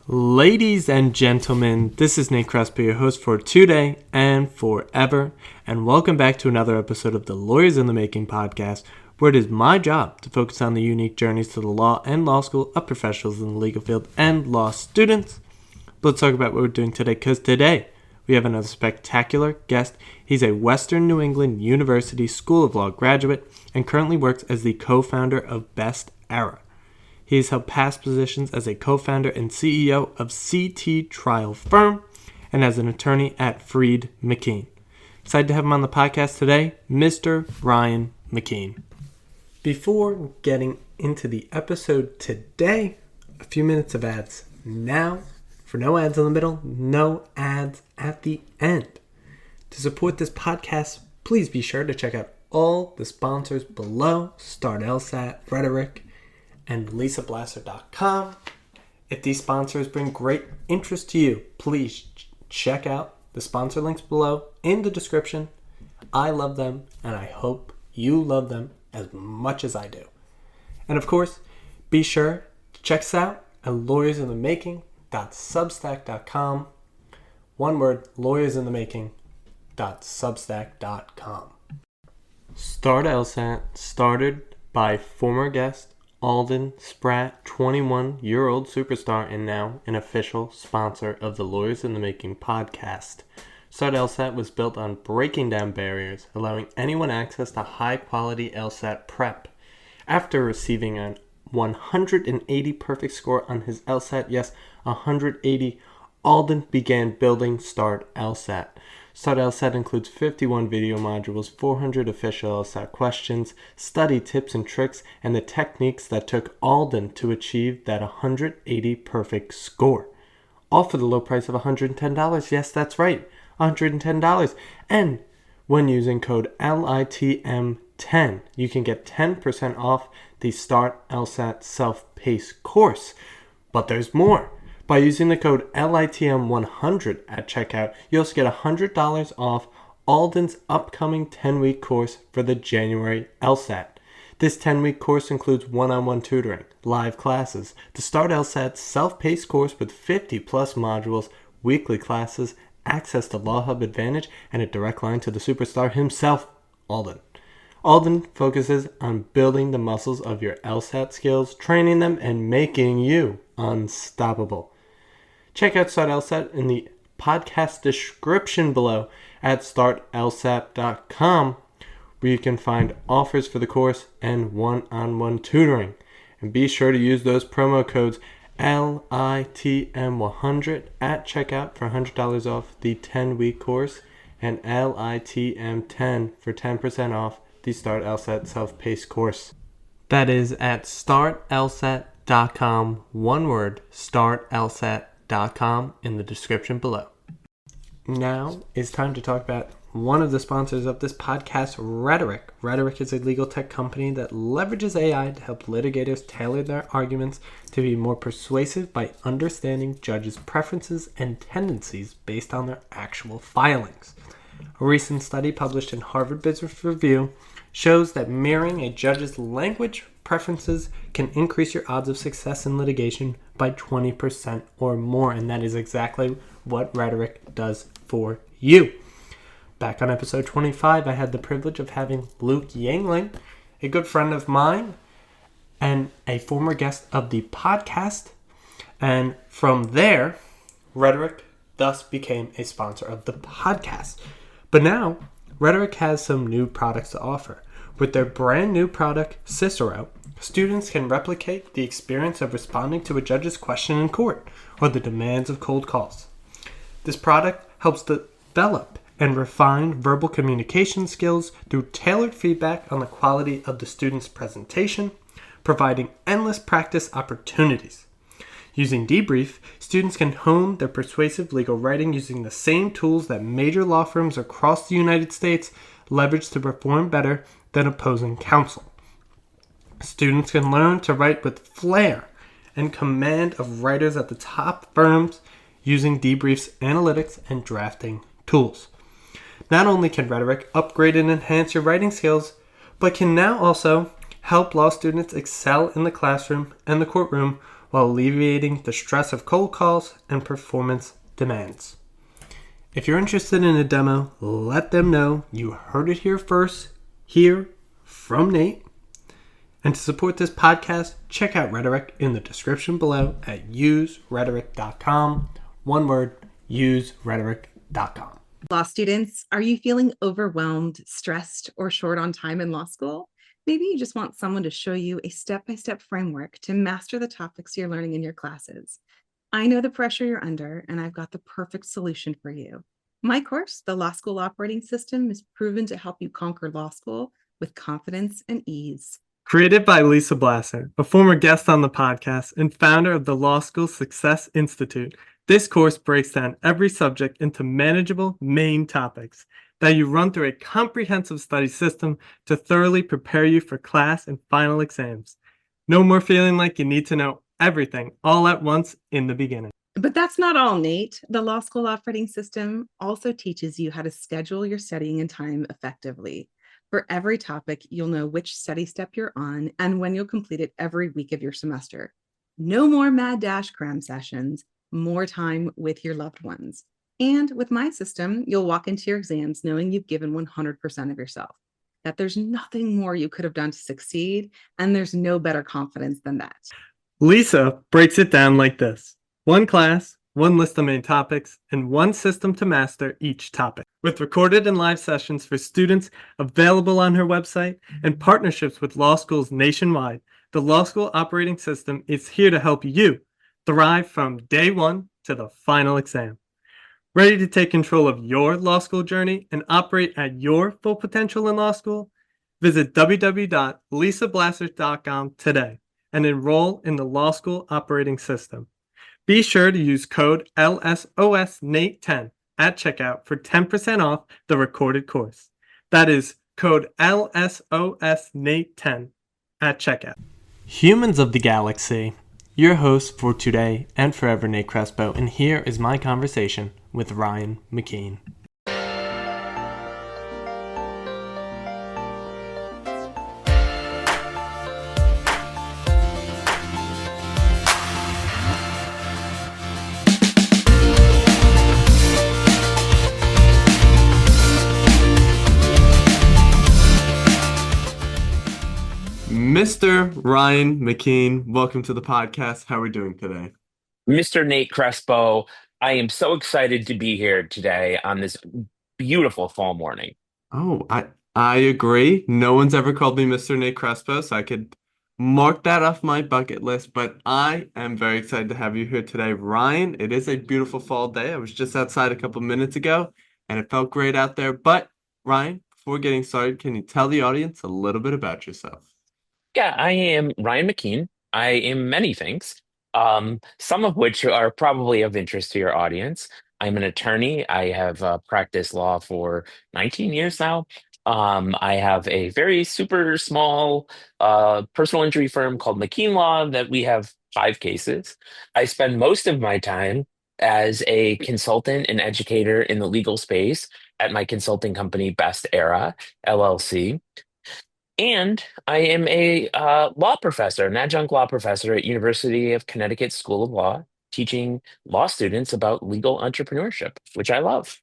Ladies and gentlemen, this is Nate Crespi, your host for today and forever, and welcome back to another episode of the Lawyers in the Making podcast, where it is my job to focus on the unique journeys to the law and law school of professionals in the legal field and law students. But let's talk about what we're doing today, because today we have another spectacular guest. He's a Western New England University School of Law graduate and currently works as the co-founder of Best Era. He has held past positions as a co-founder and CEO of CT Trial Firm and as an attorney at Freed McKeen. Excited to have him on the podcast today, Mr. Ryan McKeen. Before getting into the episode today, a few minutes of ads now. For no ads in the middle, no ads at the end. To support this podcast, please be sure to check out all the sponsors below: Start LSAT, Rhetoric, and LisaBlasser.com. If these sponsors bring great interest to you, please check out the sponsor links below in the description. I love them, and I hope you love them as much as I do. And of course, be sure to check us out at lawyersinthemaking.substack.com. One word, lawyersinthemaking.substack.com. Start LSAT, started by former guest Alden Spratt, 21-year-old superstar and now an official sponsor of the Lawyers in the Making podcast. Start LSAT was built on breaking down barriers, allowing anyone access to high-quality LSAT prep. After receiving a 180 perfect score on his LSAT, yes, 180, Alden began building Start LSAT. Start LSAT includes 51 video modules, 400 official LSAT questions, study tips and tricks, and the techniques that took Alden to achieve that 180 perfect score. All for the low price of $110. Yes, that's right, $110. And when using code LITM10, you can get 10% off the Start LSAT self-paced course. But there's more. By using the code LITM100 at checkout, you also get $100 off Alden's upcoming 10-week course for the January LSAT. This 10-week course includes one-on-one tutoring, live classes, the Start LSAT self-paced course with 50-plus modules, weekly classes, access to Law Hub Advantage, and a direct line to the superstar himself, Alden. Alden focuses on building the muscles of your LSAT skills, training them, and making you unstoppable. Check out Start LSAT in the podcast description below at startlsat.com, where you can find offers for the course and one-on-one tutoring. And be sure to use those promo codes LITM100 at checkout for $100 off the 10-week course and LITM10 for 10% off the Start LSAT self-paced course. That is at startlsat.com, one word, startlsat.com, in the description below. Now it's time to talk about one of the sponsors of this podcast, Rhetoric. Rhetoric is a legal tech company that leverages AI to help litigators tailor their arguments to be more persuasive by understanding judges' preferences and tendencies based on their actual filings. A recent study published in Harvard Business Review shows that mirroring a judge's language preferences can increase your odds of success in litigation by 20% or more, and that is exactly what Rhetoric does for you. Back on episode 25, I had the privilege of having Luke Yangling, a good friend of mine and a former guest of the podcast, and from there, Rhetoric thus became a sponsor of the podcast. But now, Rhetoric has some new products to offer. With their brand new product, Cicero, students can replicate the experience of responding to a judge's question in court or the demands of cold calls. This product helps develop and refine verbal communication skills through tailored feedback on the quality of the student's presentation, providing endless practice opportunities. Using Debrief, students can hone their persuasive legal writing using the same tools that major law firms across the United States leverage to perform better than opposing counsel. Students can learn to write with flair and command of writers at the top firms using Debrief's analytics and drafting tools. Not only can Rhetoric upgrade and enhance your writing skills, but can now also help law students excel in the classroom and the courtroom while alleviating the stress of cold calls and performance demands. If you're interested in a demo, let them know you heard it here first, here from Nate. And to support this podcast, check out Rhetoric in the description below at userhetoric.com. One word, userhetoric.com. Law students, are you feeling overwhelmed, stressed, or short on time in law school? Maybe you just want someone to show you a step-by-step framework to master the topics you're learning in your classes. I know the pressure you're under, and I've got the perfect solution for you. My course, The Law School Operating System, is proven to help you conquer law school with confidence and ease. Created by Lisa Blasser, a former guest on the podcast and founder of the Law School Success Institute, this course breaks down every subject into manageable main topics that you run through a comprehensive study system to thoroughly prepare you for class and final exams. No more feeling like you need to know everything all at once in the beginning. But that's not all, Nate. The Law School Operating System also teaches you how to schedule your studying and time effectively. For every topic, you'll know which study step you're on and when you'll complete it every week of your semester. No more mad dash cram sessions, more time with your loved ones. And with my system, you'll walk into your exams knowing you've given 100% of yourself, that there's nothing more you could have done to succeed, and there's no better confidence than that. Lisa breaks it down like this: one class, one list of main topics, and one system to master each topic. With recorded and live sessions for students available on her website and partnerships with law schools nationwide, the Law School Operating System is here to help you thrive from day one to the final exam. Ready to take control of your law school journey and operate at your full potential in law school? Visit www.lisablasser.com today and enroll in the Law School Operating System. Be sure to use code LSOSNATE10 at checkout for 10% off the recorded course. That is code LSOSNATE10 at checkout. Humans of the Galaxy, your host for today and forever, Nate Crespo, and here is my conversation with Ryan McKeen. Mr. Ryan McKeen, welcome to the podcast. How are we doing today? Mr. Nate Crespo, I am so excited to be here today on this beautiful fall morning. Oh, I agree. No one's ever called me Mr. Nate Crespo, so I could mark that off my bucket list, but I am very excited to have you here today. Ryan, it is a beautiful fall day. I was just outside a couple minutes ago, and it felt great out there. But Ryan, before getting started, can you tell the audience a little bit about yourself? Yeah, I am Ryan McKeen. I am many things, some of which are probably of interest to your audience. I'm an attorney. I have practiced law for 19 years now. I have a very super small personal injury firm called McKeen Law that we have 5 cases. I spend most of my time as a consultant and educator in the legal space at my consulting company, Best Era LLC. And I am a law professor, an adjunct law professor at University of Connecticut School of Law, teaching law students about legal entrepreneurship, which I love.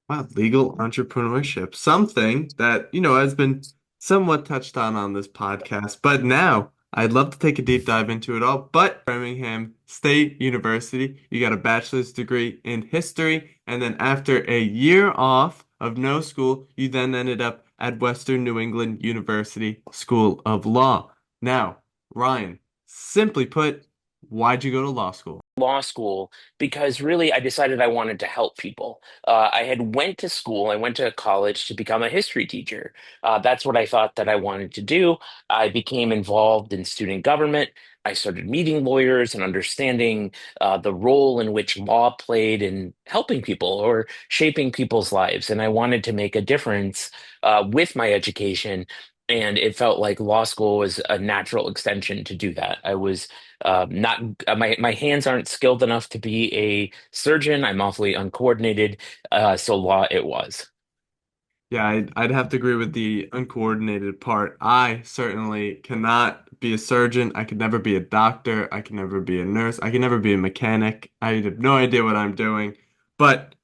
Wow, legal entrepreneurship, something that, has been somewhat touched on this podcast, but now I'd love to take a deep dive into it all. But Birmingham State University, you got a bachelor's degree in history, and then after a year off of no school, you then ended up at Western New England University School of Law. Now, Ryan, simply put, why'd you go to law school? Law school because really I decided I wanted to help people. I went to college to become a history teacher. That's what I thought that I wanted to do. I became involved in student government. I started meeting lawyers and understanding the role in which law played in helping people or shaping people's lives. And I wanted to make a difference with my education. And it felt like law school was a natural extension to do that. I was not my hands aren't skilled enough to be a surgeon. I'm awfully uncoordinated, so law it was. Yeah, I'd have to agree with the uncoordinated part. I certainly cannot be a surgeon. I could never be a doctor. I could never be a nurse. I could never be a mechanic. I have no idea what I'm doing. But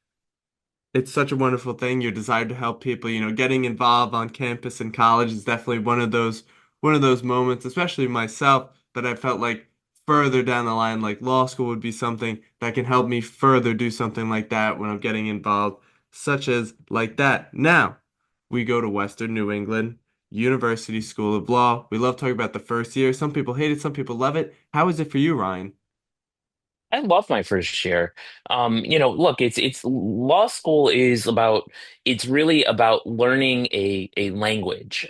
it's such a wonderful thing. Your desire to help people, getting involved on campus and college is definitely one of those moments, especially myself, that I felt like further down the line, like law school would be something that can help me further do something like that when I'm getting involved, such as like that. Now, we go to Western New England University School of Law. We love talking about the first year. Some people hate it, some people love it. How is it for you, Ryan? I love my first year. Look, it's law school is about it's really about learning a language.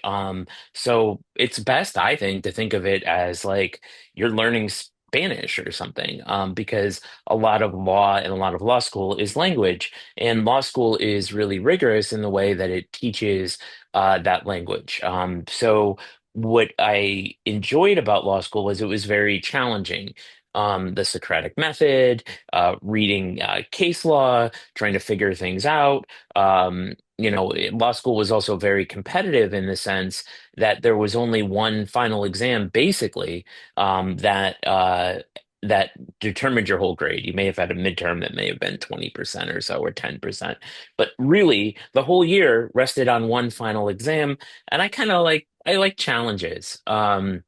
So it's best, I think, to think of it as like you're learning Spanish or something, because a lot of law and a lot of law school is language, and law school is really rigorous in the way that it teaches that language. So what I enjoyed about law school was it was very challenging, the Socratic method, reading case law, trying to figure things out. Law school was also very competitive in the sense that there was only one final exam, basically, that determined your whole grade. You may have had a midterm that may have been 20% or so, or 10%, but really the whole year rested on one final exam. And I like challenges. So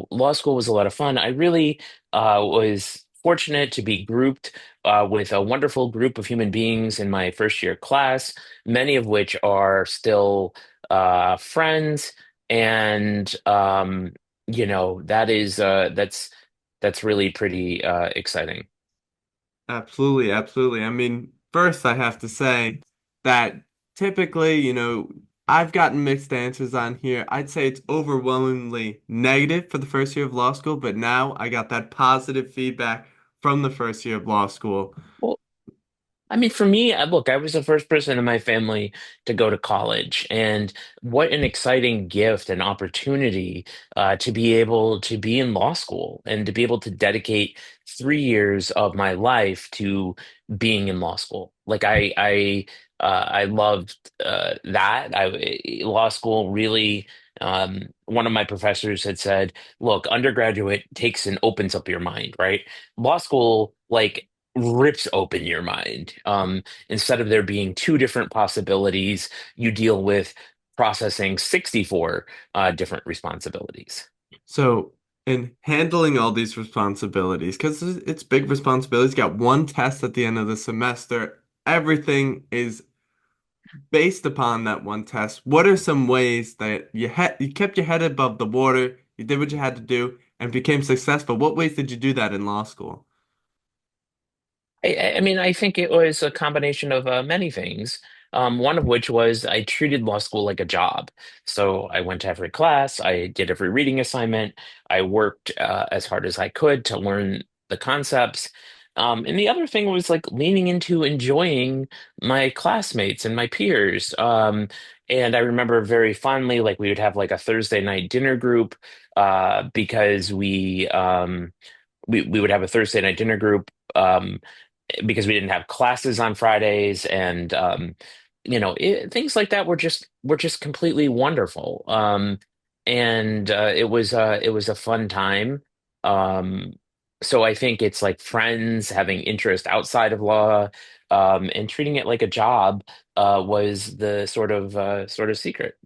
law school was a lot of fun. I really was fortunate to be grouped with a wonderful group of human beings in my first year class, many of which are still friends. And that's really pretty exciting. Absolutely, absolutely. I mean, first I have to say that typically, I've gotten mixed answers on here. I'd say it's overwhelmingly negative for the first year of law school, but now I got that positive feedback from the first year of law school. Well, I mean, for me, look, I was the first person in my family to go to college, and what an exciting gift and opportunity to be able to be in law school and to be able to dedicate 3 years of my life to being in law school. Like I loved that. Law school really. One of my professors had said, "Look, undergraduate takes and opens up your mind, right? Law school, like." Rips open your mind. Instead of there being two different possibilities, you deal with processing 64 different responsibilities. So, in handling all these responsibilities, because it's big responsibilities, you got one test at the end of the semester, everything is based upon that one test. What are some ways that you kept your head above the water, you did what you had to do, and became successful? What ways did you do that in law school? I mean, I think it was a combination of many things. One of which was I treated law school like a job. So I went to every class, I did every reading assignment, I worked as hard as I could to learn the concepts. And the other thing was like leaning into enjoying my classmates and my peers. And I remember very fondly, like we would have like a Thursday night dinner group because we would have a Thursday night dinner group. Because we didn't have classes on Fridays, and things like that were just completely wonderful. And it was a fun time. Um, so I think it's like friends having interest outside of law, and treating it like a job was the sort of secret.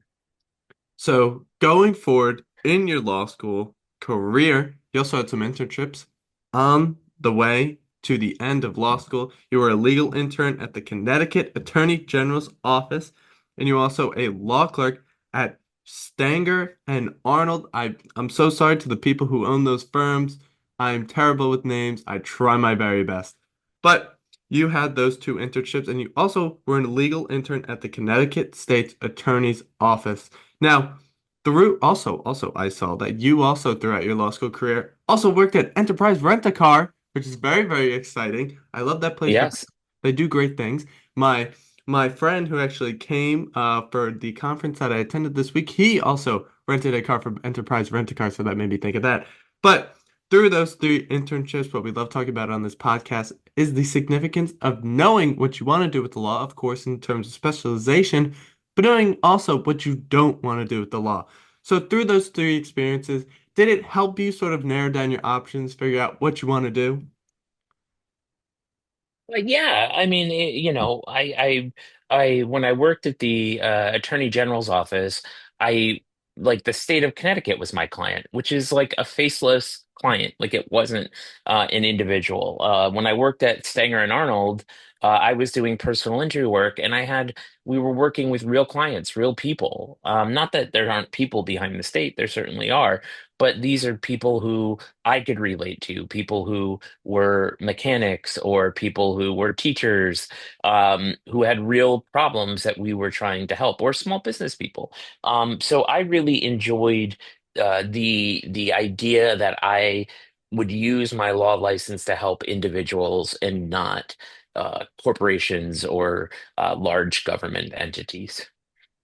So, going forward in your law school career, you also had some internships on the way to the end of law school. You were a legal intern at the Connecticut Attorney General's office, and you're also a law clerk at Stanger and Arnold. I'm so sorry to the people who own those firms. I'm terrible with names. I try my very best. But you had those two internships, and you also were a legal intern at the Connecticut State's Attorney's Office. Now, through also I saw that you also throughout your law school career also worked at Enterprise Rent-A-Car, which is very, very exciting. I love that place for Yes. they do great things. My my friend who actually came for the conference that I attended this week, he also rented a car from Enterprise Rent-A-Car, so that made me think of that. But through those three internships, what we love talking about on this podcast is the significance of knowing what you want to do with the law, of course, in terms of specialization, but knowing also what you don't want to do with the law. So, through those three experiences, did it help you sort of narrow down your options, figure out what you want to do? Yeah, I mean, when I worked at the Attorney General's office, I like the state of Connecticut was my client, which is like a faceless client. Like it wasn't an individual. When I worked at Stanger and Arnold, I was doing personal injury work, and we were working with real clients, real people. Not that there aren't people behind the state, there certainly are, but these are people who I could relate to, people who were mechanics or people who were teachers, who had real problems that we were trying to help, or small business people. So I really enjoyed the idea that I would use my law license to help individuals and not corporations or large government entities.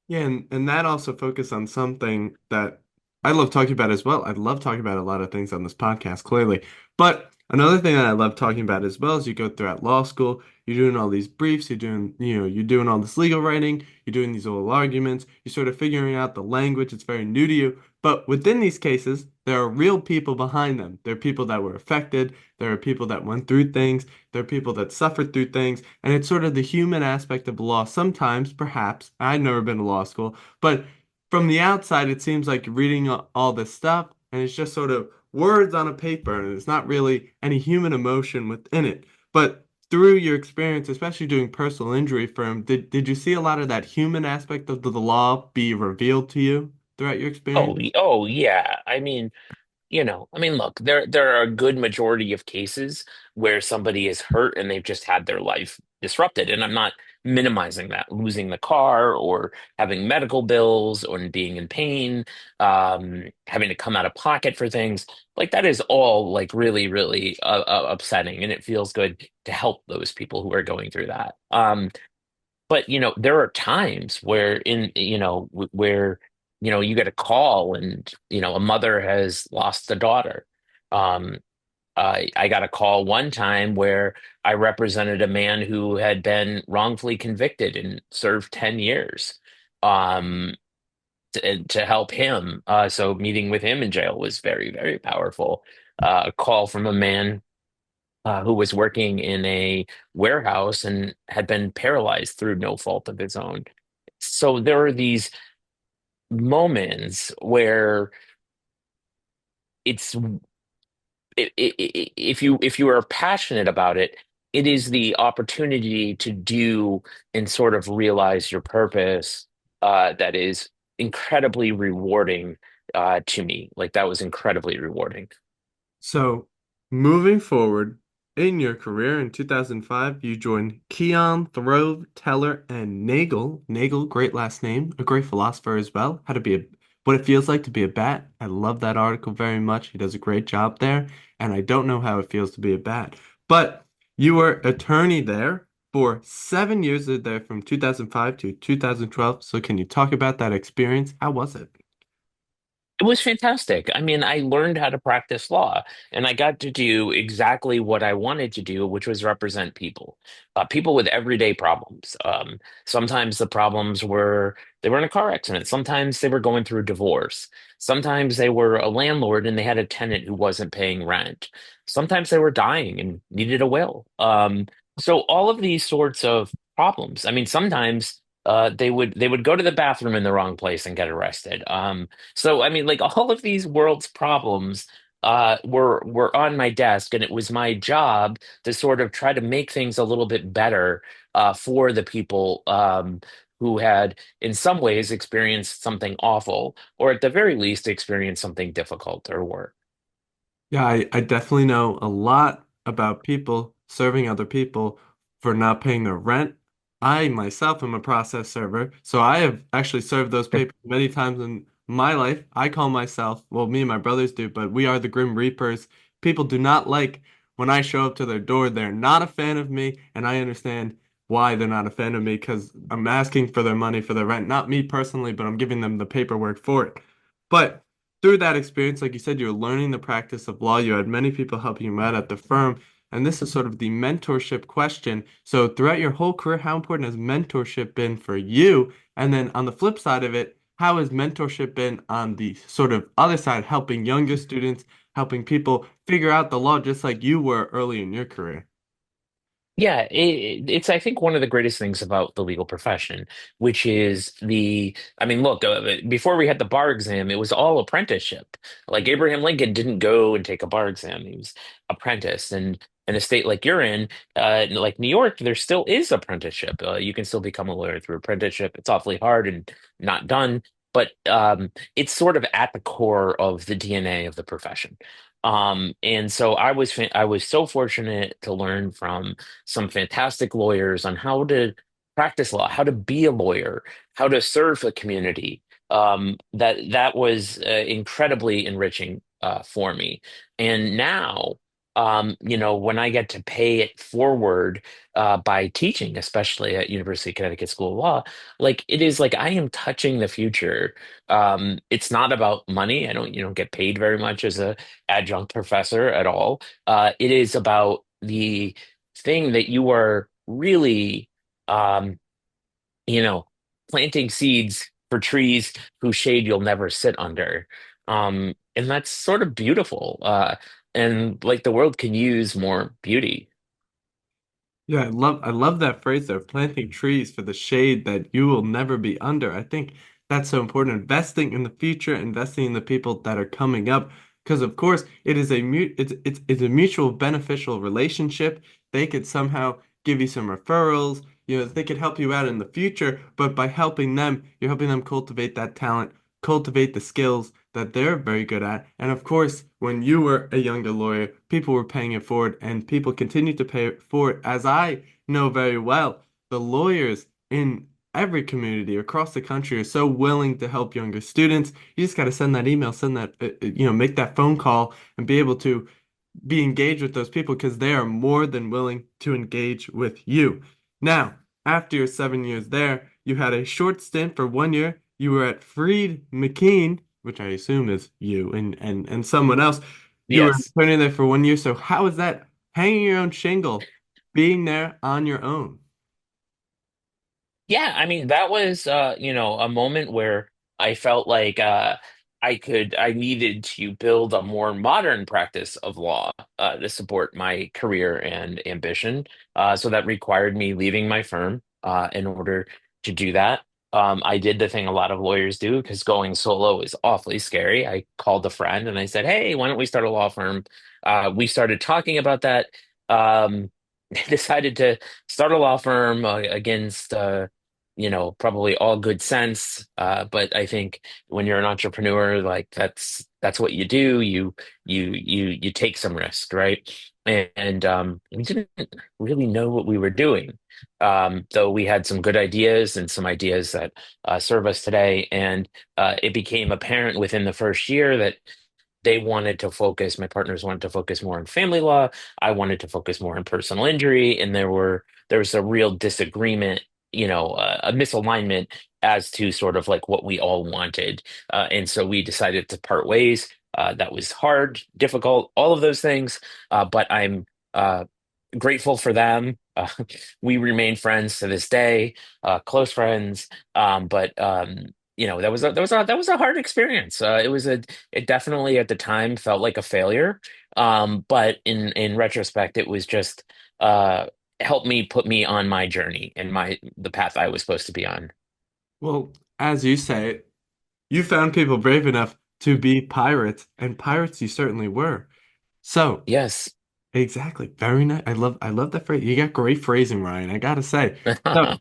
Yeah, and that also focused on something that I love talking about as well. I love talking about a lot of things on this podcast, clearly. But another thing that I love talking about as well is you go throughout law school, you're doing all these briefs, you're doing all this legal writing, you're doing these oral arguments, you're sort of figuring out the language. It's very new to you. But within these cases, there are real people behind them. There are people that were affected. There are people that went through things. There are people that suffered through things, and it's sort of the human aspect of law. Sometimes, perhaps, I've never been to law school, but from the outside, it seems like you're reading all this stuff, and it's just sort of words on a paper, and it's not really any human emotion within it. But through your experience, especially doing personal injury firm, did you see a lot of that human aspect of the law be revealed to you throughout your experience? Oh yeah. Look, there are a good majority of cases where somebody is hurt and they've just had their life disrupted. And I'm not minimizing that, losing the car or having medical bills or being in pain, having to come out of pocket for things. Like that is all like really, really upsetting. And it feels good to help those people who are going through that. But there are times where you get a call and a mother has lost a daughter. um I got a call one time where I represented a man who had been wrongfully convicted and served 10 years, um to help him. So meeting with him in jail was very, very powerful. A call from a man who was working in a warehouse and had been paralyzed through no fault of his own. So there are these moments where it's if you are passionate about it, it is the opportunity to do and sort of realize your purpose that is incredibly rewarding to me. Like that was incredibly rewarding. So, moving forward in your career in 2005, you joined Keon, Throve, Teller, and Nagel. Nagel, great last name, a great philosopher as well. What it feels like to be a bat. I love that article very much. He does a great job there, and I don't know how it feels to be a bat. But you were attorney there for 7 years there from 2005 to 2012. So, can you talk about that experience? How was it? It was fantastic. I mean, I learned how to practice law and I got to do exactly what I wanted to do, which was represent people, people with everyday problems. Sometimes the problems were they were in a car accident. Sometimes they were going through a divorce. Sometimes they were a landlord and they had a tenant who wasn't paying rent. Sometimes they were dying and needed a will. So all of these sorts of problems. I mean, sometimes they would go to the bathroom in the wrong place and get arrested. So I mean, like all of these world's problems were on my desk, and it was my job to sort of try to make things a little bit better for the people who had, in some ways, experienced something awful, or at the very least, experienced something difficult or worse. Yeah, I definitely know a lot about people serving other people for not paying their rent. I myself am a process server, so I have actually served those papers many times in my life. I call myself, well, me and my brothers do, but we are the Grim Reapers. People do not like when I show up to their door. They're not a fan of me, and I understand why they're not a fan of me because I'm asking for their money for their rent. Not me personally, but I'm giving them the paperwork for it. But through that experience, like you said, you're learning the practice of law. You had many people helping you out at the firm. And this is sort of the mentorship question. So throughout your whole career, how important has mentorship been for you? And then on the flip side of it, how has mentorship been on the sort of other side, helping younger students, helping people figure out the law just like you were early in your career? Yeah, it's I think one of the greatest things about the legal profession, which is I mean, look, before we had the bar exam, it was all apprenticeship. Like Abraham Lincoln didn't go and take a bar exam; he was apprentice. And in a state like you're in, like New York, there still is apprenticeship. You can still become a lawyer through apprenticeship. It's awfully hard and not done, but it's sort of at the core of the DNA of the profession. And so I was so fortunate to learn from some fantastic lawyers on how to practice law, how to be a lawyer, how to serve the community. That was incredibly enriching for me. And now, when I get to pay it forward by teaching, especially at University of Connecticut School of Law, like it is like I am touching the future. It's not about money. I don't, get paid very much as a adjunct professor at all. It is about the thing that you are really, um, you know, planting seeds for trees whose shade you'll never sit under. And that's sort of beautiful. And like the world can use more beauty. Yeah, I love that phrase there, planting trees for the shade that you will never be under. I think that's so important. Investing in the future, investing in the people that are coming up, because of course it is it's a mutual beneficial relationship. They could somehow give you some referrals, they could help you out in the future, but by helping them, you're helping them cultivate that talent, cultivate the skills that they're very good at. And of course, when you were a younger lawyer, people were paying it forward and people continue to pay it forward. As I know very well, the lawyers in every community across the country are so willing to help younger students. You just got to send that email, send that, make that phone call and be able to be engaged with those people because they are more than willing to engage with you. Now, after your 7 years there, you had a short stint for 1 year. You were at Freed McKeen, which I assume is you and someone else. You were Yes. attorney there for 1 year. So how is that hanging your own shingle, being there on your own? Yeah, I mean, that was a moment where I felt like I needed to build a more modern practice of law to support my career and ambition. So that required me leaving my firm in order to do that. I did the thing a lot of lawyers do because going solo is awfully scary. I called a friend and I said, "Hey, why don't we start a law firm?" We started talking about that. Um, decided to start a law firm against probably all good sense. But I think when you're an entrepreneur, like that's what you do. You take some risk, right? And we didn't really know what we were doing, though we had some good ideas and some ideas that serve us today. And it became apparent within the first year that my partners wanted to focus more on family law. I wanted to focus more on personal injury, and there was a real disagreement, a misalignment as to sort of like what we all wanted. And so we decided to part ways. That was hard, difficult, all of those things. But I'm grateful for them. We remain friends to this day, close friends. But that was a hard experience. It definitely at the time felt like a failure. But in retrospect, it was just uh, helped me put me on my journey and the path I was supposed to be on. Well, as you say, you found people brave enough to be pirates, and pirates you certainly were. So, Yes. exactly. Very nice. I love that phrase. You got great phrasing, Ryan. I gotta say. So,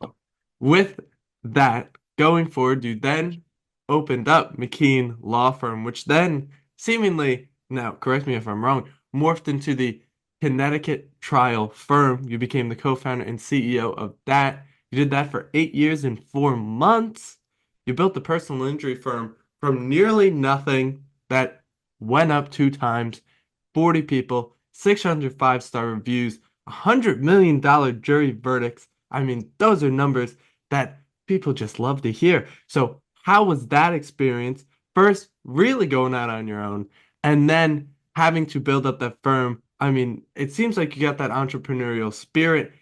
with that going forward, you then opened up McKeen Law Firm, which then seemingly, now correct me if I'm wrong, morphed into the Connecticut Trial Firm. You became the co-founder and CEO of that. You did that for 8 years and 4 months. You built the personal injury firm from nearly nothing that went up 2 times, 40 people, 600 five-star reviews, $100 million jury verdicts. I mean, those are numbers that people just love to hear. So, how was that experience first really going out on your own and then having to build up that firm. I mean, it seems like you got that entrepreneurial spirit.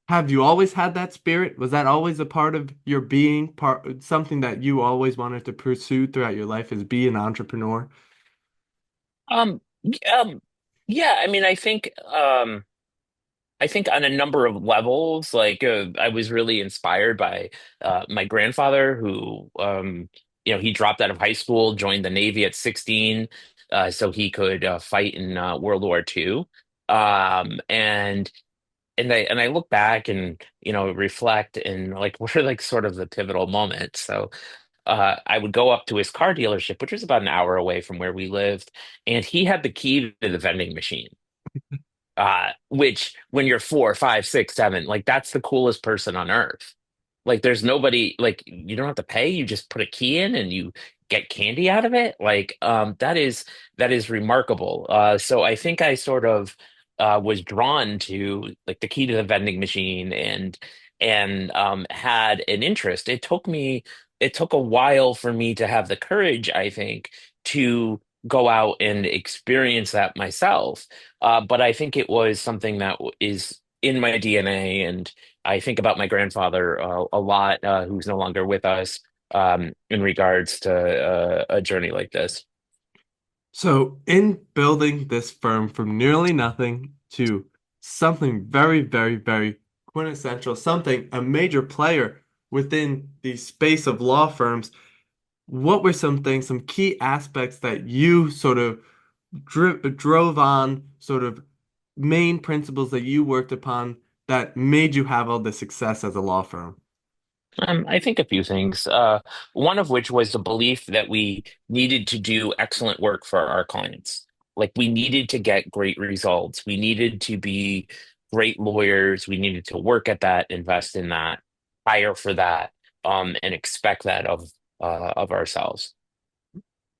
Have you always had that spirit? Was that always a part of your being, part something that you always wanted to pursue throughout your life is be an entrepreneur? Y- um, yeah, I mean, I think on a number of levels, I was really inspired by my grandfather, who, he dropped out of high school, joined the Navy at 16, so he could fight in World War II. And I look back and reflect, and like we're like sort of the pivotal moment. So I would go up to his car dealership, which was about an hour away from where we lived, and he had the key to the vending machine. Which when you're 4, 5, 6, 7, like that's the coolest person on earth. Like there's nobody, like you don't have to pay, you just put a key in and you get candy out of it. That is remarkable. So I think I sort of was drawn to like the key to the vending machine, and had an interest. It took a while for me to have the courage, I think, to go out and experience that myself. But I think it was something that is in my DNA, and I think about my grandfather a lot, who's no longer with us, in regards to a journey like this. So, in building this firm from nearly nothing to something very, very, very quintessential, something, a major player within the space of law firms, what were some things, some key aspects that you sort of drove on, sort of main principles that you worked upon that made you have all the success as a law firm? I think a few things. One of which was the belief that we needed to do excellent work for our clients. Like we needed to get great results. We needed to be great lawyers. We needed to work at that, invest in that, hire for that, and expect that of ourselves.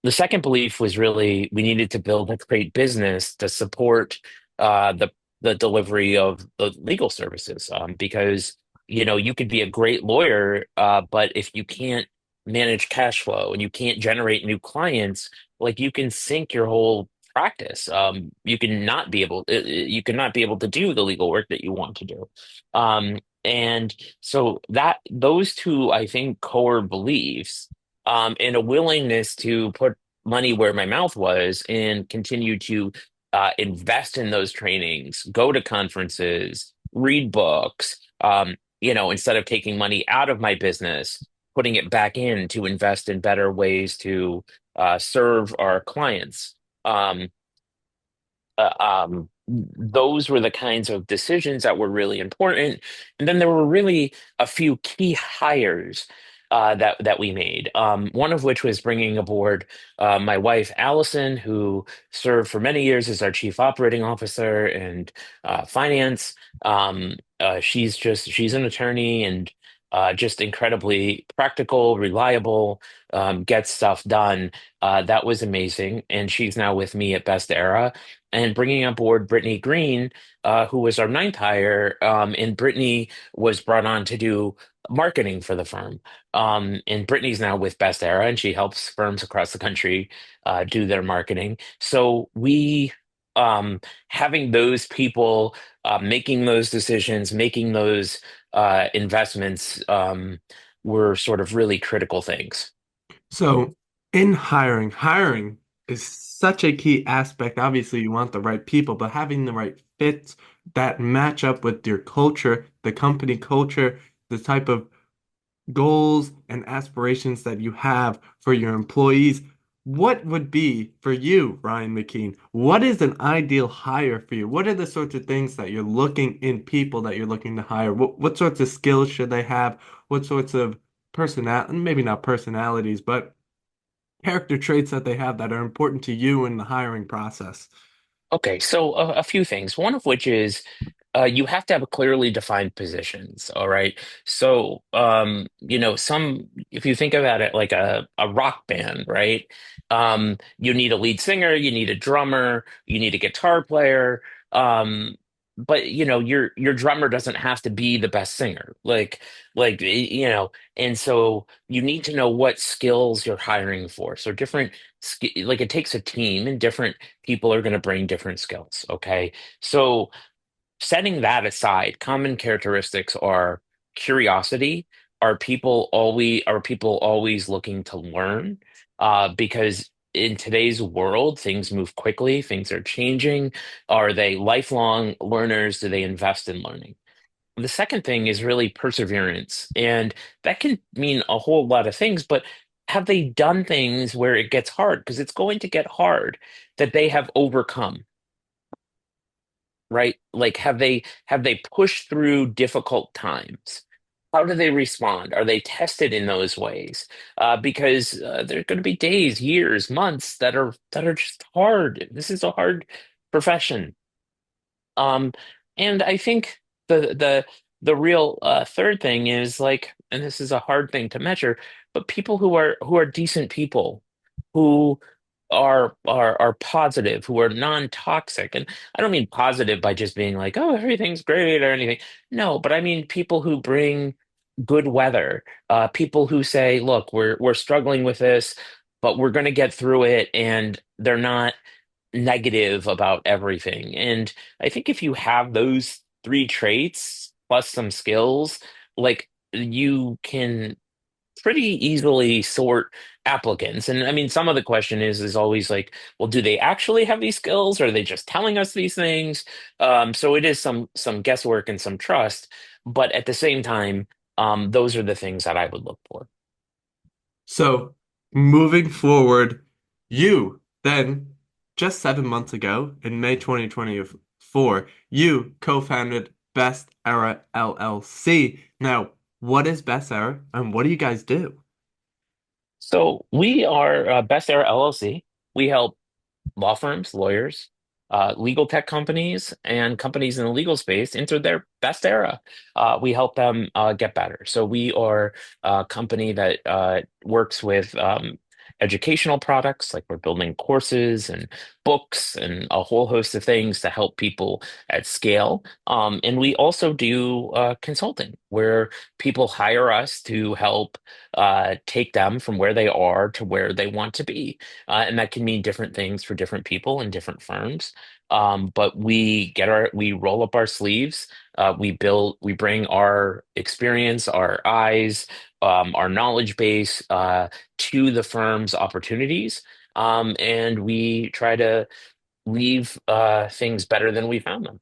The second belief was really we needed to build a great business to support the delivery of the legal services, because you could be a great lawyer, but if you can't manage cash flow and you can't generate new clients, like you can sink your whole practice. You can not be able to do the legal work that you want to do. And so that those two, I think, core beliefs, and a willingness to put money where my mouth was and continue to invest in those trainings, go to conferences, read books, instead of taking money out of my business, putting it back in to invest in better ways to serve our clients. Um, those were the kinds of decisions that were really important. And then there were really a few key hires that we made. One of which was bringing aboard my wife Allison, who served for many years as our chief operating officer and finance. She's an attorney and just incredibly practical, reliable, gets stuff done. That was amazing, and she's now with me at Best Era, and bringing on board Brittany Green, who was our ninth hire. And Brittany was brought on to do marketing for the firm. And Brittany's now with Best Era, and she helps firms across the country do their marketing. So having those people making those decisions, making those investments, were sort of really critical things. So, in hiring is such a key aspect. Obviously, you want the right people, but having the right fits that match up with your culture, the company culture, the type of goals and aspirations that you have for your employees. What would be for you, Ryan McKeen? What is an ideal hire for you? What are the sorts of things that you're looking in people that you're looking to hire? What sorts of skills should they have? What sorts of maybe not personalities, but character traits that they have that are important to you in the hiring process? Okay, so a few things. One of which is you have to have clearly defined positions. All right. So, if you think about it like a rock band, right? You need a lead singer, you need a drummer, you need a guitar player. Um, but your drummer doesn't have to be the best singer. And so you need to know what skills you're hiring for. So like it takes a team, and different people are going to bring different skills. Okay. So setting that aside, common characteristics are curiosity. Are people always looking to learn? Because in today's world, things move quickly, things are changing. Are they lifelong learners? Do they invest in learning? The second thing is really perseverance, and that can mean a whole lot of things, but have they done things where it gets hard? Because it's going to get hard, that they have overcome, right? Like have they pushed through difficult times? How do they respond? Are they tested in those ways? Because there are going to be days, years, months that are just hard. This is a hard profession. Um, and I think the real third thing is like, and this is a hard thing to measure, but people who are decent people, who are positive, who are non-toxic. And I don't mean positive by just being like, oh, everything's great or anything. No, but I mean people who bring good weather, people who say, look, we're struggling with this, but we're going to get through it, and they're not negative about everything. And I think if you have those three traits plus some skills, like you can pretty easily sort applicants. And I mean, some of the question is always like, well, do they actually have these skills, or are they just telling us these things? So it is some guesswork and some trust, but at the same time, those are the things that I would look for. So, moving forward, you then, just 7 months ago, in May 2024, you co-founded Best Era LLC. Now, what is Best Era and what do you guys do? So we are Best Era LLC. We help law firms, lawyers, legal tech companies, and companies in the legal space enter their best era. We help them get better. So we are a company that works with educational products, like we're building courses and books and a whole host of things to help people at scale. And we also do consulting, where people hire us to help take them from where they are to where they want to be. And that can mean different things for different people and different firms. But we roll up our sleeves, we bring our experience, our eyes, our knowledge base to the firm's opportunities, and we try to leave things better than we found them.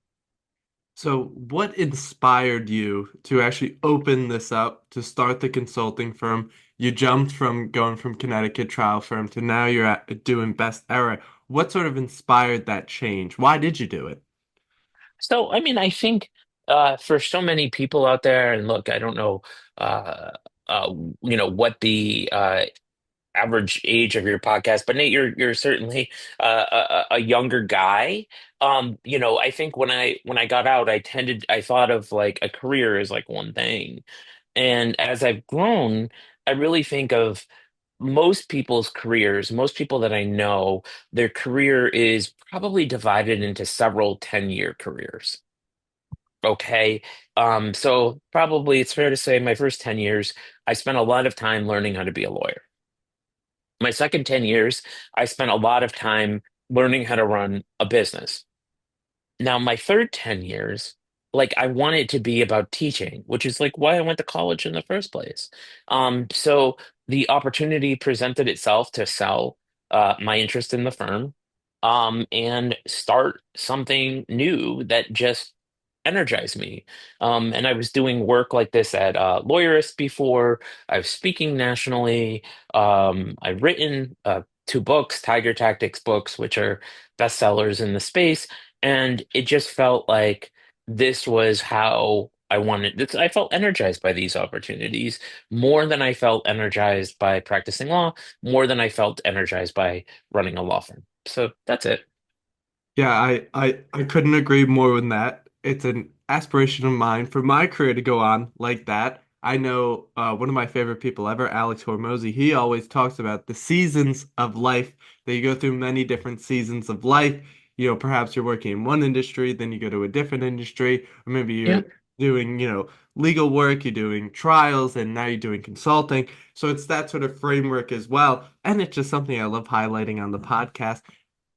So, what inspired you to actually open this up to start the consulting firm? You jumped from going from Connecticut trial firm to now you're doing Best Era. What sort of inspired that change? Why did you do it? So, I mean, I think for so many people out there, and look, I don't know, uh, uh, what the average age of your podcast, but Nate, you're certainly a younger guy. I think when I got out, I thought of like a career as like one thing, and as I've grown, I really think of most people's careers, most people that I know, their career is probably divided into several 10-year careers. Okay. So probably it's fair to say my first 10 years, I spent a lot of time learning how to be a lawyer. My second 10 years, I spent a lot of time learning how to run a business. Now, my third 10 years, like I wanted to be about teaching, which is like why I went to college in the first place. So the opportunity presented itself to sell my interest in the firm, and start something new that just energized me. And I was doing work like this at Lawyerist before. I was speaking nationally. I've written two books, Tiger Tactics books, which are bestsellers in the space. And it just felt like this was how I wanted this. I felt energized by these opportunities more than I felt energized by practicing law, more than I felt energized by running a law firm. So that's it. Yeah, I couldn't agree more with that. It's an aspiration of mine for my career to go on like that. I know one of my favorite people ever, Alex Hormozy, he always talks about the seasons of life, that you go through many different seasons of life. perhaps you're working in one industry, then you go to a different industry, or maybe Yeah. you're doing, legal work, you're doing trials, and now you're doing consulting. So it's that sort of framework as well. And it's just something I love highlighting on the podcast.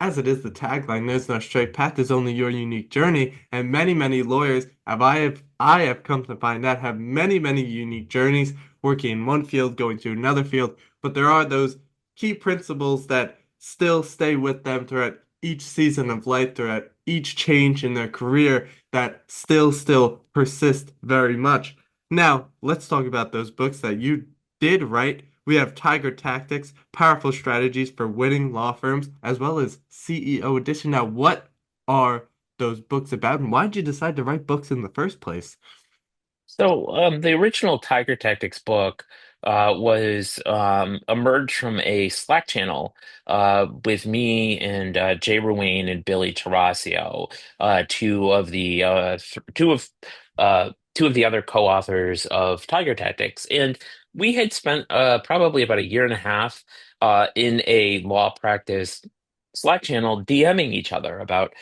As it is the tagline, there's no straight path, there's only your unique journey. And many, many lawyers I have come to find out have many, many unique journeys, working in one field, going to another field. But there are those key principles that still stay with them throughout each season of life, throughout each change in their career that still persist very much. Now, let's talk about those books that you did write. We have Tiger Tactics, Powerful Strategies for Winning Law Firms, as well as CEO Edition. Now, what are those books about, and why did you decide to write books in the first place? So, the original Tiger Tactics book was emerged from a Slack channel with me and Jay Ruane and Billy Tarasio, two of the other co-authors of Tiger Tactics, and we had spent probably about a year and a half in a law practice Slack channel DMing each other about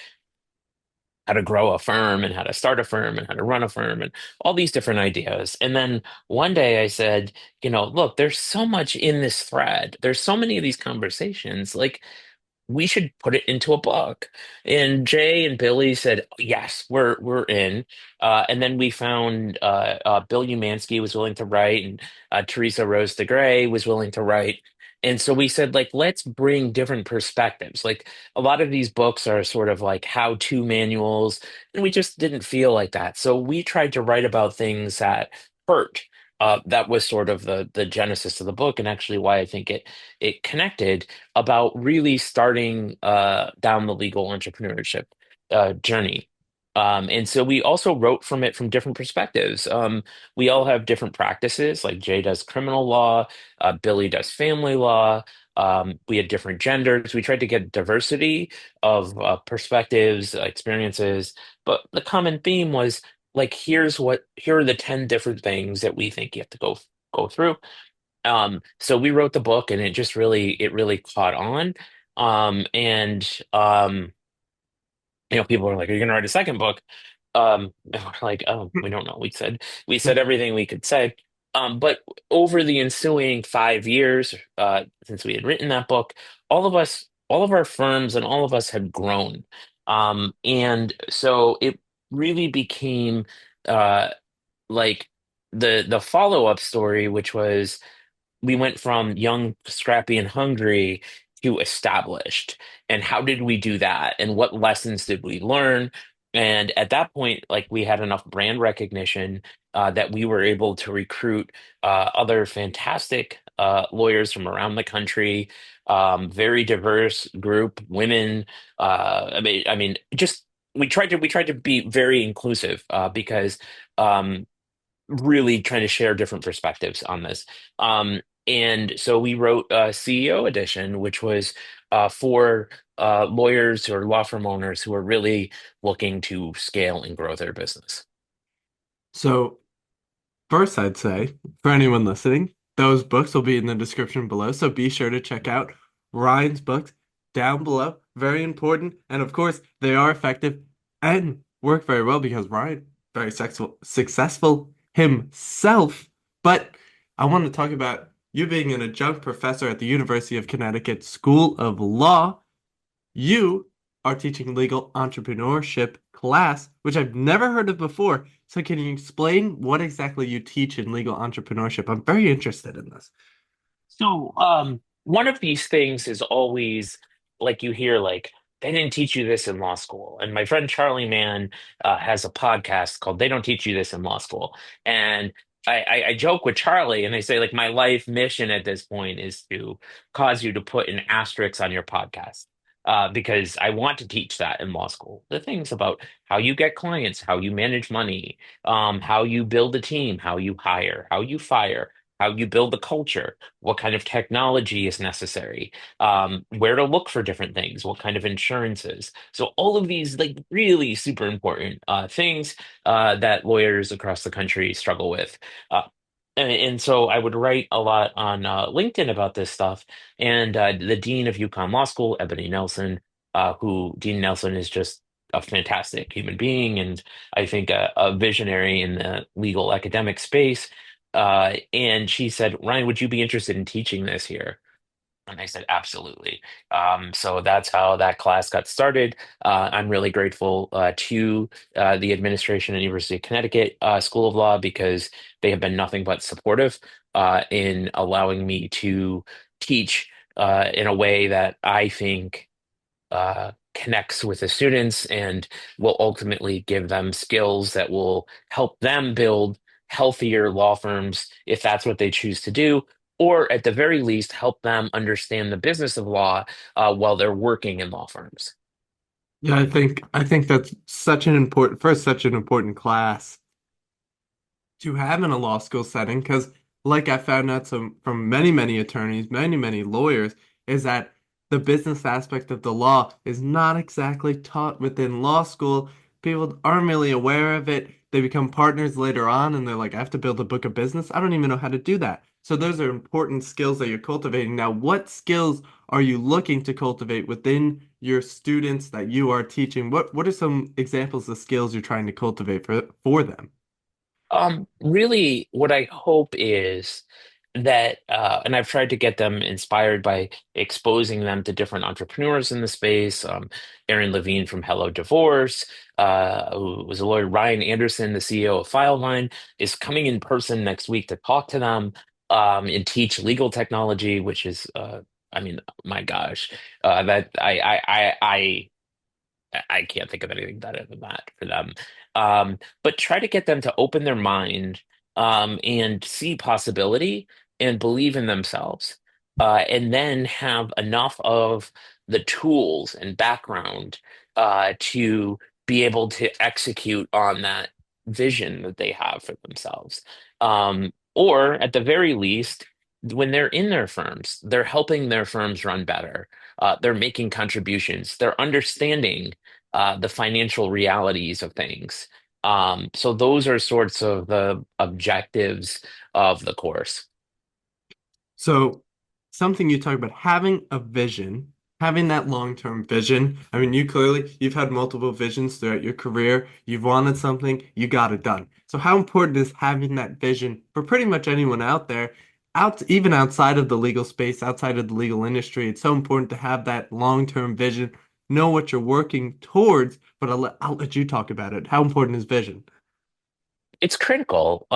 how to grow a firm and how to start a firm and how to run a firm and all these different ideas. And then one day I said, look, there's so much in this thread. There's so many of these conversations. Like, we should put it into a book. And Jay and Billy said, yes, we're in. And then we found Bill Umansky was willing to write, and Teresa Rose de Grey was willing to write. And so we said, like, let's bring different perspectives. Like, a lot of these books are sort of like how-to manuals, and we just didn't feel like that. So we tried to write about things that hurt. That was sort of the genesis of the book, and actually why I think it connected about really starting down the legal entrepreneurship journey. And so we also wrote from it from different perspectives. We all have different practices, like Jay does criminal law, Billy does family law. We had different genders. We tried to get diversity of perspectives, experiences, but the common theme was like, here are the 10 different things that we think you have to go through. So we wrote the book, and it really caught on. And people were like, "Are you going to write a second book?" And we're like, "Oh, we don't know." We said everything we could say. But over the ensuing 5 years, since we had written that book, all of our firms, and all of us had grown. And so it really became uh, like the follow-up story, which was we went from young, scrappy, and hungry to established. And how did we do that? And what lessons did we learn? And at that point, like, we had enough brand recognition that we were able to recruit other fantastic lawyers from around the country, very diverse group, women. I mean, just we tried to be very inclusive because really trying to share different perspectives on this. And so we wrote CEO Edition, which was for lawyers or law firm owners who are really looking to scale and grow their business. So, first, I'd say for anyone listening, those books will be in the description below. So be sure to check out Ryan's books down below. Very important. And of course, they are effective and work very well because Ryan, very successful himself. But I want to talk about you being an adjunct professor at the University of Connecticut School of Law. You are teaching legal entrepreneurship class, which I've never heard of before. So can you explain what exactly you teach in legal entrepreneurship? I'm very interested in this. So, one of these things is always like, you hear, like, they didn't teach you this in law school. And my friend Charlie Mann has a podcast called "They Don't Teach You This in Law School," and I joke with Charlie, and I say, like, my life mission at this point is to cause you to put an asterisk on your podcast. Because I want to teach that in law school. The things about how you get clients, how you manage money, how you build a team, how you hire, how you fire, how you build the culture, what kind of technology is necessary, where to look for different things, what kind of insurances. So all of these, like, really super important things that lawyers across the country struggle with. Uh, and so I would write a lot on LinkedIn about this stuff. And the dean of UConn Law School, Ebony Nelson, who Dean Nelson is just a fantastic human being, and I think a visionary in the legal academic space. And she said, Ryan, would you be interested in teaching this here? And I said, absolutely. So that's how that class got started. I'm really grateful to the administration at University of Connecticut School of Law because they have been nothing but supportive in allowing me to teach in a way that I think connects with the students and will ultimately give them skills that will help them build healthier law firms if that's what they choose to do, or at the very least, help them understand the business of law while they're working in law firms. Yeah, I think that's such an important class to have in a law school setting because like I found out from many attorneys, many lawyers, is that the business aspect of the law is not exactly taught within law school. People aren't really aware of it. They become partners later on and they're like, I have to build a book of business. I don't even know how to do that. So those are important skills that you're cultivating. Now, what skills are you looking to cultivate within your students that you are teaching? What are some examples of skills you're trying to cultivate for them? Really, what I hope is that, and I've tried to get them inspired by exposing them to different entrepreneurs in the space. Aaron Levine from Hello Divorce, who was a lawyer. Ryan Anderson, the CEO of Fileline, is coming in person next week to talk to them and teach legal technology, which is, I mean, my gosh, that I can't think of anything better than that for them. But try to get them to open their mind and see possibility and believe in themselves. And then have enough of the tools and background to be able to execute on that vision that they have for themselves. Or at the very least, when they're in their firms, they're helping their firms run better. They're making contributions. They're understanding the financial realities of things. So those are sorts of the objectives of the course. So, something you talk about having a vision, having that long-term vision. I mean, you've had multiple visions throughout your career. You've wanted something, you got it done. So, how important is having that vision for pretty much anyone out there, even outside of the legal space, outside of the legal industry? It's so important to have that long-term vision, know what you're working towards, but I'll let you talk about it. How important is vision? It's critical.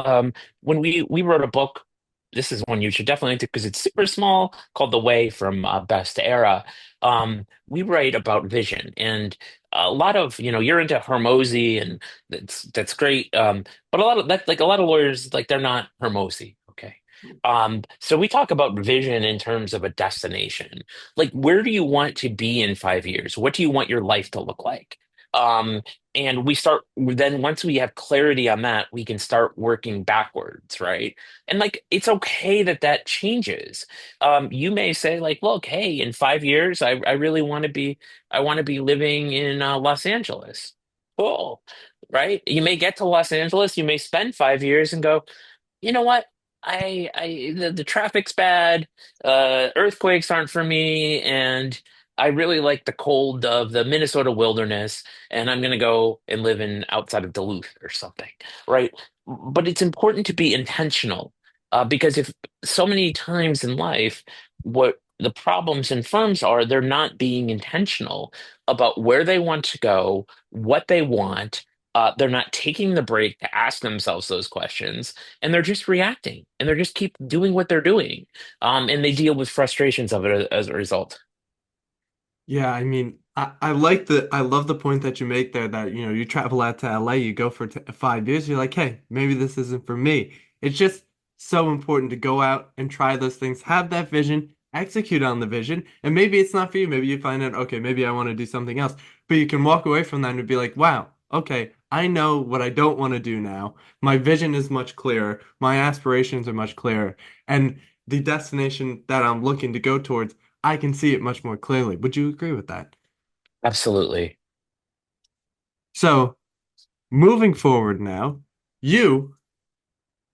When we wrote a book, this is one you should definitely do because it's super small, called The Way from Best Era. We write about vision, and a lot of you're into Hormozy, and that's great. But a lot of that, like a lot of lawyers, like they're not Hormozy. Okay. So we talk about vision in terms of a destination. Like, where do you want to be in 5 years? What do you want your life to look like? Um, and we start then once we have clarity on that, we can start working backwards, right? And like it's okay that that changes. You may say like, look, hey, in 5 years, I really want to be living in Los Angeles. Cool, right? You may get to Los Angeles, you may spend 5 years and go, you know what? The traffic's bad, earthquakes aren't for me, and I really like the cold of the Minnesota wilderness, and I'm gonna go and live in outside of Duluth or something, right? But it's important to be intentional, because if so many times in life, what the problems in firms are, they're not being intentional about where they want to go, what they want. They're not taking the break to ask themselves those questions and they're just reacting and they're just keep doing what they're doing and they deal with frustrations of it as a result. Yeah, I mean, I love the point that you make there that, you travel out to LA, you go for t 5 years, you're like, hey, maybe this isn't for me. It's just so important to go out and try those things, have that vision, execute on the vision, and maybe it's not for you. Maybe you find out, okay, maybe I want to do something else. But you can walk away from that and be like, wow, okay, I know what I don't want to do now. My vision is much clearer, my aspirations are much clearer, and the destination that I'm looking to go towards I can see it much more clearly. Would you agree with that? Absolutely. So, moving forward now, you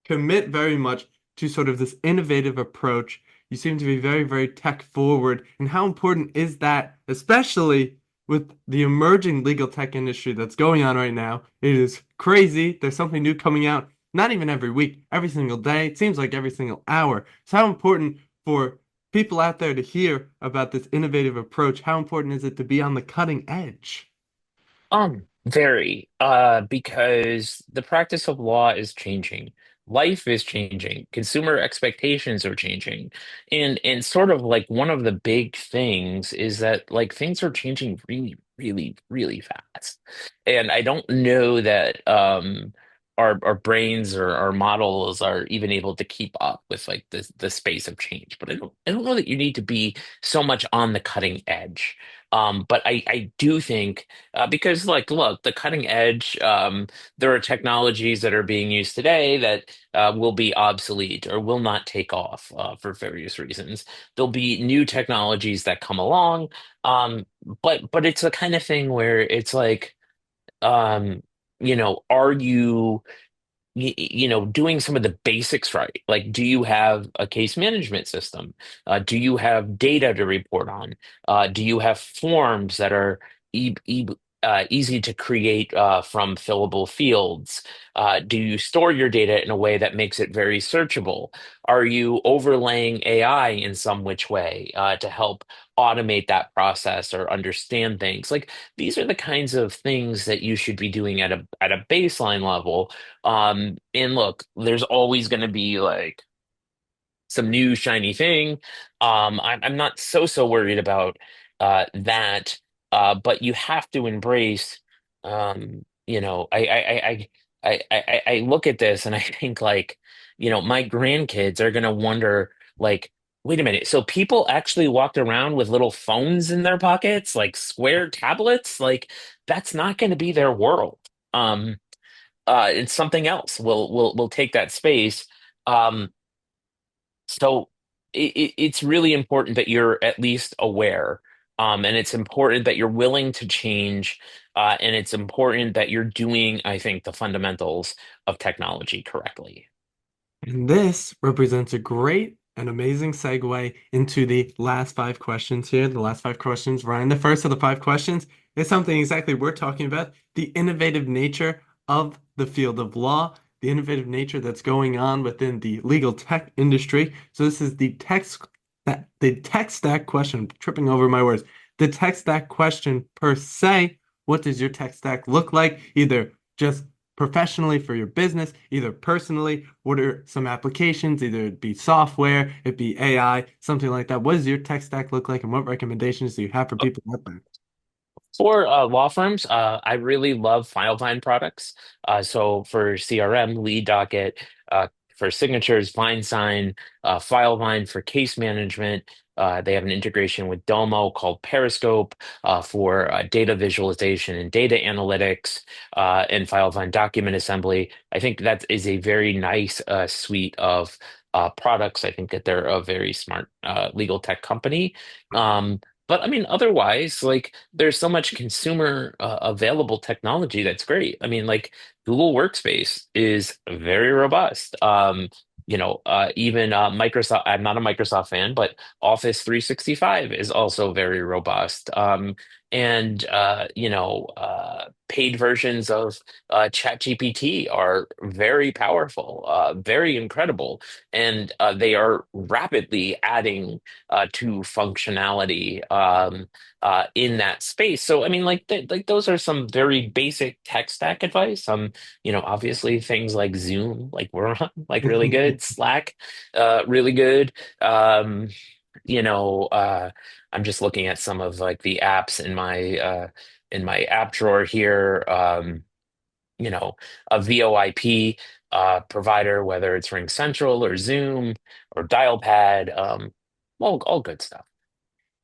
commit very much to sort of this innovative approach. You seem to be very tech forward. And how important is that, especially with the emerging legal tech industry that's going on right now, it is crazy. There's something new coming out, not even every week, every single day. It seems like every single hour. So how important for people out there to hear about this innovative approach? How important is it to be on the cutting edge? Very, because the practice of law is changing. Life is changing. Consumer expectations are changing. And sort of like one of the big things is that like things are changing really, really, really fast. And I don't know that our brains or our models are even able to keep up with like the space of change. But I don't know that you need to be so much on the cutting edge. But I do think because, like, look, the cutting edge, there are technologies that are being used today that will be obsolete or will not take off for various reasons. There'll be new technologies that come along, but it's the kind of thing where it's like, um, are you doing some of the basics right? Like, do you have a case management system? Do you have data to report on? Do you have forms that are easy to create from fillable fields? Do you store your data in a way that makes it very searchable? Are you overlaying AI in some which way to help automate that process or understand things? Like, these are the kinds of things that you should be doing at a baseline level. And look, there's always going to be like some new shiny thing. I'm not so worried about that. But you have to embrace. I look at this and I think like, my grandkids are going to wonder like, wait a minute. So people actually walked around with little phones in their pockets, like square tablets. Like that's not going to be their world. It's something else will take that space. Um, so it's really important that you're at least aware, and it's important that you're willing to change, and it's important that you're doing, I think, the fundamentals of technology correctly. And this represents a great and amazing segue into the last five questions here. The last five questions, Ryan. The first of the five questions is something exactly we're talking about, the innovative nature of the field of law, the innovative nature that's going on within the legal tech industry. So this is the tech stack question. I'm tripping over my words. The tech stack question per se. What does your tech stack look like? Either just professionally for your business, either personally, what are some applications, either it be software, it be AI, something like that. What does your tech stack look like and what recommendations do you have for people out there? For law firms, I really love FileVine products. So for CRM, Lead Docket, for signatures, VineSign, FileVine for case management. They have an integration with Domo called Periscope for data visualization and data analytics, and FileVine document assembly. I think that is a very nice suite of products. I think that they're a very smart legal tech company. But I mean, otherwise, like there's so much consumer available technology that's great. I mean, like Google Workspace is very robust. Even Microsoft, I'm not a Microsoft fan, but Office 365 is also very robust. Paid versions of ChatGPT are very powerful, very incredible, and they are rapidly adding to functionality in that space. So I mean, like those are some very basic tech stack advice. Obviously things like Zoom, like we're on, like really good. Slack, really good. Um, I'm just looking at some of like the apps in my app drawer here. You know, a VoIP provider, whether it's Ring Central or Zoom or Dialpad, all good stuff.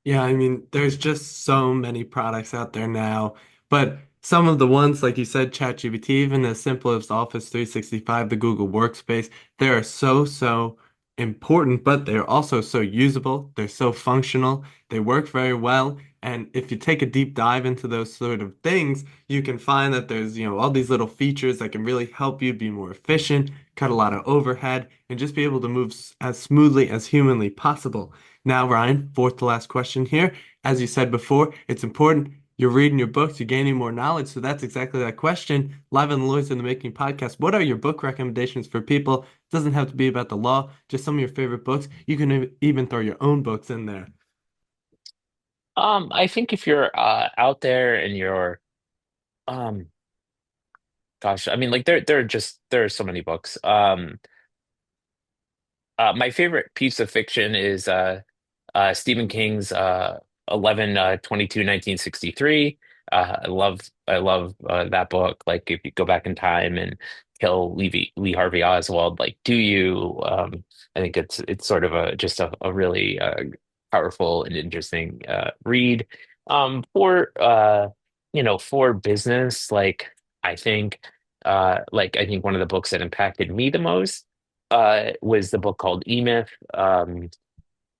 Yeah, I mean, there's just so many products out there now, but some of the ones, like you said, ChatGPT, even as simple as Office 365, the Google Workspace, they are so important, but they're also so usable. They're so functional. They work very well. And if you take a deep dive into those sort of things, you can find that there's, all these little features that can really help you be more efficient, cut a lot of overhead, and just be able to move as smoothly as humanly possible. Now, Ryan, fourth to last question here. As you said before, it's important you're reading your books, you're gaining more knowledge. So that's exactly that question. Live on the Lawyers in the Making podcast. What are your book recommendations for people? It doesn't have to be about the law, just some of your favorite books. You can even throw your own books in there. I think if you're out there and you're um gosh, I mean like there are so many books. My favorite piece of fiction is Stephen King's 11 22 1963. I love that book. Like if you go back in time and kill Lee Harvey Oswald, like do you? I think it's sort of a really powerful and interesting read. For business, I think one of the books that impacted me the most was the book called E-Myth.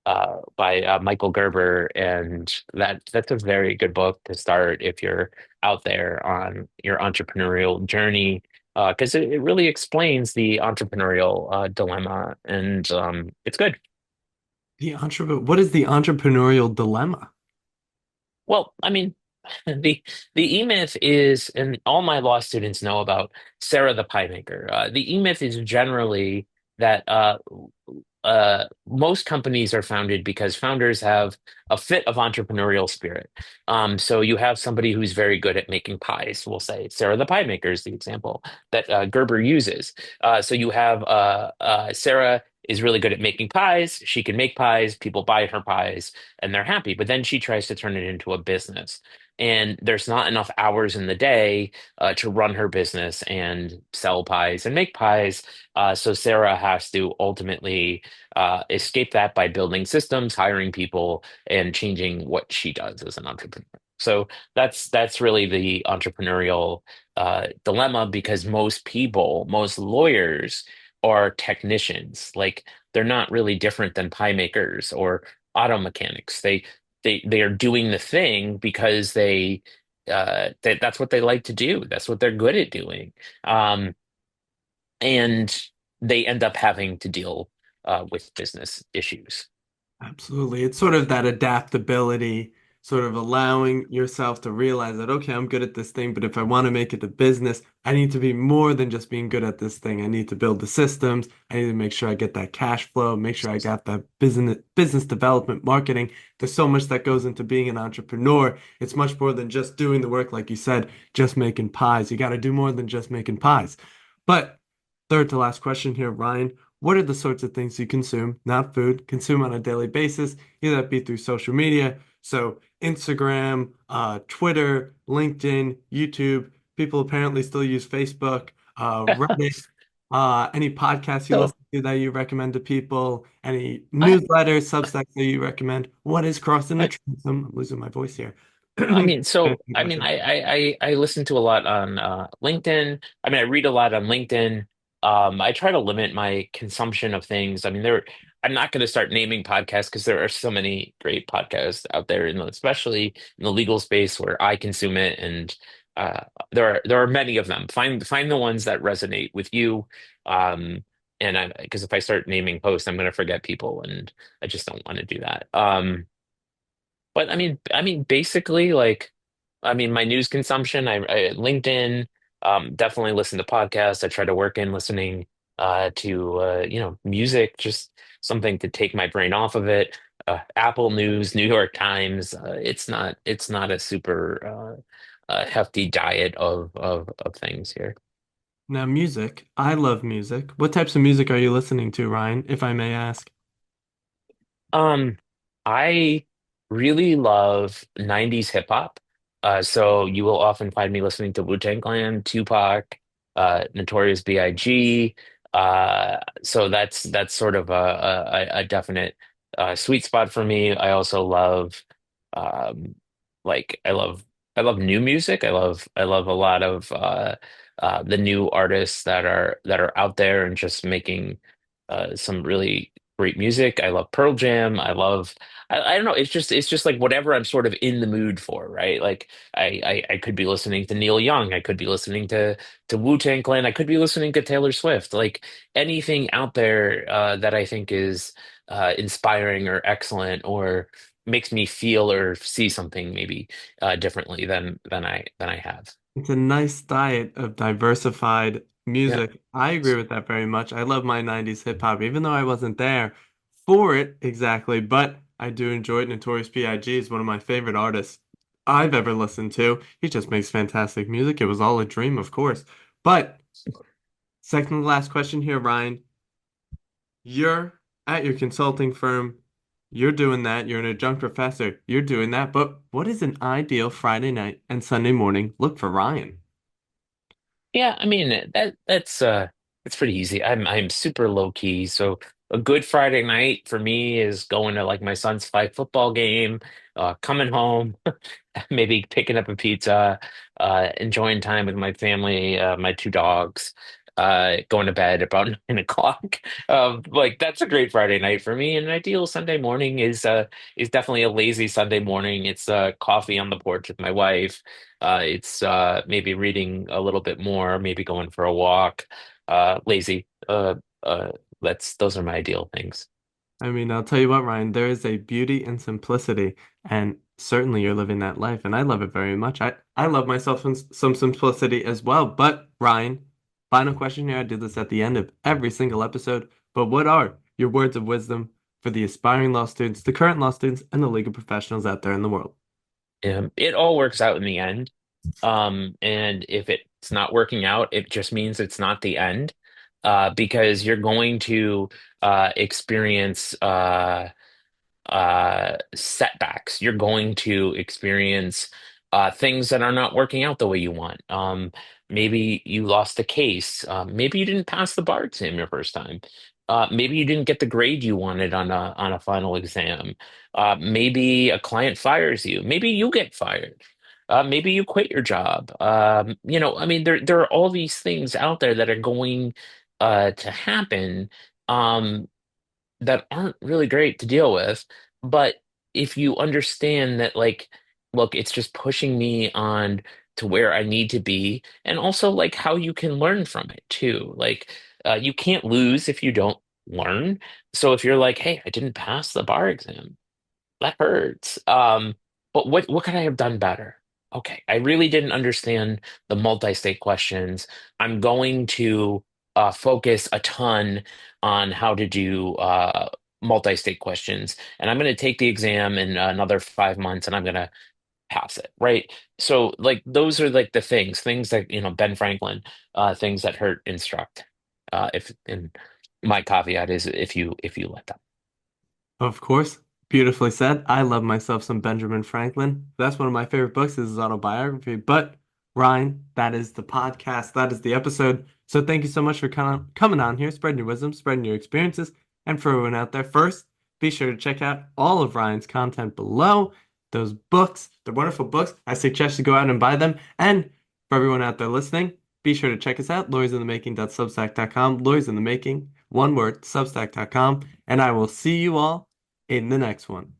By Michael Gerber, and that's a very good book to start if you're out there on your entrepreneurial journey, because it really explains the entrepreneurial dilemma, and it's good. What is the entrepreneurial dilemma? Well, I mean, the E-Myth is, and all my law students know about Sarah the Pie Maker. The E-Myth is generally that most companies are founded because founders have a fit of entrepreneurial spirit. So you have somebody who's very good at making pies. We'll say Sarah the Pie Maker is the example that Gerber uses. So you have Sarah is really good at making pies. She can make pies. People buy her pies and they're happy. But then she tries to turn it into a business. And there's not enough hours in the day to run her business and sell pies and make pies. So Sarah has to ultimately escape that by building systems, hiring people, and changing what she does as an entrepreneur. So that's really the entrepreneurial dilemma because most people, most lawyers are technicians. Like they're not really different than pie makers or auto mechanics. They are doing the thing because that's what they like to do. That's what they're good at doing. Um, and they end up having to deal with business issues. Absolutely. It's sort of that adaptability, sort of allowing yourself to realize that, okay, I'm good at this thing, but if I want to make it a business, I need to be more than just being good at this thing. I need to build the systems. I need to make sure I get that cash flow, make sure I got that business development, marketing. There's so much that goes into being an entrepreneur. It's much more than just doing the work, like you said, just making pies. You got to do more than just making pies. But third to last question here, Ryan. What are the sorts of things you consume, not food, consume on a daily basis, either that be through social media, so Instagram, Twitter, LinkedIn, YouTube. People apparently still use Facebook, Reddit. Any podcasts you So, listen to that you recommend to people? Any I, newsletters, Substacks that you recommend? What is crossing the I, transom? I'm losing my voice here. I mean, Trying so to think I about mean, this. I listen to a lot on LinkedIn. I mean, I read a lot on LinkedIn. I try to limit my consumption of things. I mean, I'm not going to start naming podcasts because there are so many great podcasts out there, and especially in the legal space where I consume it, and there are many of them. Find the ones that resonate with you. Um, and I because if I start naming hosts, I'm going to forget people, and I just don't want to do that. But I mean, basically, my news consumption, I LinkedIn, definitely listen to podcasts. I try to work in listening to music, just something to take my brain off of it. Apple News, New York Times. It's not a super hefty diet of things here. Now, music. I love music. What types of music are you listening to, Ryan, if I may ask? Um, I really love 90s hip hop. So you will often find me listening to Wu-Tang Clan, Tupac, Notorious B.I.G. So that's sort of a definite sweet spot for me. I also love like I love new music. I love a lot of the new artists that are out there and just making some really great music. I love Pearl Jam. I don't know. It's just like whatever I'm sort of in the mood for, right? Like I could be listening to Neil Young. I could be listening to Wu-Tang Clan. I could be listening to Taylor Swift. Like anything out there that I think is inspiring or excellent or makes me feel or see something maybe differently than I have. It's a nice diet of diversified Yeah. music. I agree with that very much. I love my 90s hip hop, even though I wasn't there for it exactly, but I do enjoy it. Notorious B.I.G. is one of my favorite artists I've ever listened to. He just makes fantastic music. It was all a dream, of course. But second to last question here, Ryan. You're at your consulting firm. You're doing that. You're an adjunct professor. You're doing that. But what is an ideal Friday night and Sunday morning look for Ryan? Yeah, I mean that's pretty easy. I'm super low key, so a good Friday night for me is going to like my son's flag football game, coming home, maybe picking up a pizza, enjoying time with my family, my two dogs, going to bed about 9 o'clock. Like that's a great Friday night for me. An ideal Sunday morning is definitely a lazy Sunday morning. It's coffee on the porch with my wife. It's maybe reading a little bit more, maybe going for a walk. Lazy. That's those are my ideal things. I mean, I'll tell you what, Ryan, there is a beauty in simplicity, and certainly you're living that life, and I love it very much. I love myself some simplicity as well. But, Ryan, final question here. I do this at the end of every single episode. But what are your words of wisdom for the aspiring law students, the current law students, and the legal professionals out there in the world? It all works out in the end. And if it's not working out, it just means it's not the end, because you're going to experience setbacks. You're going to experience things that are not working out the way you want. Maybe you lost a case. Maybe you didn't pass the bar exam your first time. Maybe you didn't get the grade you wanted on a final exam. Maybe a client fires you. Maybe you get fired. Maybe you quit your job. I mean, there are all these things out there that are going to happen. Um, that aren't really great to deal with. But if you understand that, like, look, it's just pushing me on to where I need to be, and also like how you can learn from it too. Like, you can't lose if you don't learn. So if you're like, hey, I didn't pass the bar exam, that hurts. But what could I have done better? Okay, I really didn't understand the multi-state questions. I'm going to focus a ton on how to do multi-state questions, and I'm going to take the exam in another 5 months, and I'm going to pass it, right? So, like, those are like the things that Ben Franklin, things that hurt instruct. If and my caveat is if you let them. Of course, beautifully said. I love myself some Benjamin Franklin. That's one of my favorite books is his autobiography. But Ryan, that is the podcast. That is the episode. So thank you so much for coming on here, spreading your wisdom, spreading your experiences. And for everyone out there, first, be sure to check out all of Ryan's content below. Those books, they're wonderful books. I suggest you go out and buy them. And for everyone out there listening, be sure to check us out, lawyersinthemaking.substack.com, lawyers in the making, one word, substack.com. And I will see you all in the next one.